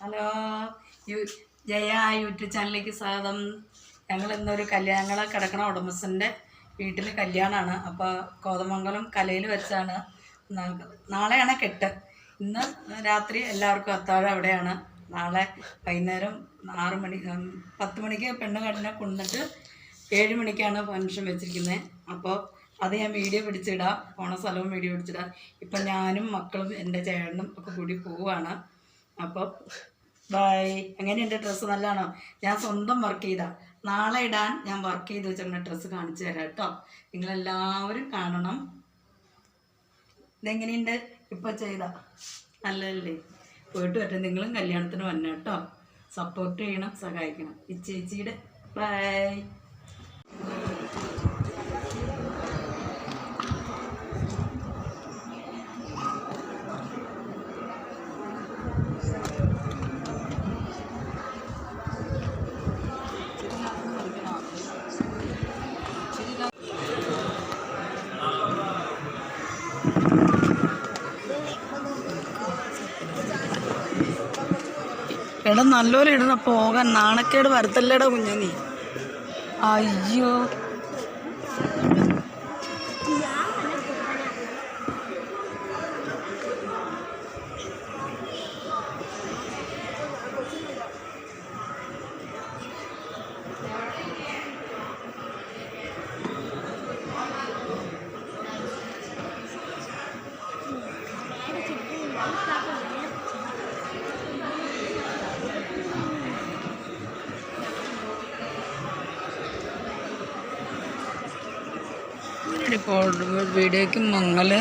Hello Jaya YouTube ചാനലിലേക്ക് സ്വാഗതം. ഞങ്ങൾ ഇന്നൊരു ഞങ്ങളെ കിടക്കണ ഉടമസ്ഥൻ്റെ വീട്ടിൽ കല്യാണമാണ്. അപ്പോൾ കോതമംഗലം കലയിൽ വെച്ചാണ്. നാളെയാണ് കെട്ട്. ഇന്ന് രാത്രി എല്ലാവർക്കും അത്താഴം അവിടെയാണ്. നാളെ വൈകുന്നേരം 10 മണിക്ക് പെണ്ണ് കണ്ണിനെ കൊണ്ടിട്ട് 7 മണിക്കാണ് ഫംഗ്ഷൻ വെച്ചിരിക്കുന്നത്. അപ്പോൾ അത് ഞാൻ വീഡിയോ പിടിച്ചിടാം, പോണ സ്ഥലവും വീഡിയോ പിടിച്ചിടാം. ഇപ്പം ഞാനും മക്കളും എൻ്റെ ചേട്ടനും ഒക്കെ കൂടി പോവുകയാണ്. അപ്പോൾ ബൈ. എങ്ങനെയുണ്ട് ഡ്രസ്സ്? നല്ലതാണോ? ഞാൻ സ്വന്തം വർക്ക് ചെയ്താൽ നാളെ ഇടാൻ ഞാൻ വർക്ക് ചെയ്ത് വെച്ചിരുന്ന ഡ്രസ്സ് കാണിച്ചു തരാം കേട്ടോ. നിങ്ങളെല്ലാവരും കാണണം. ഇതെങ്ങനെയുണ്ട്? ഇപ്പം ചെയ്താ നല്ലതല്ലേ? പോയിട്ട് പറ്റും. നിങ്ങളും കല്യാണത്തിന് വന്നെ കേട്ടോ. സപ്പോർട്ട് ചെയ്യണം, സഹായിക്കണം. ഈ ചേച്ചിയുടെ ബൈ. എടാ നല്ലോലെ ഇടണ, പോകാൻ നാണക്കേട് വരുത്തല്ലേടാ കുഞ്ഞ നീ. അയ്യോ ഇപ്പോൾ വീഡിയോയ്ക്ക് മങ്ങൽ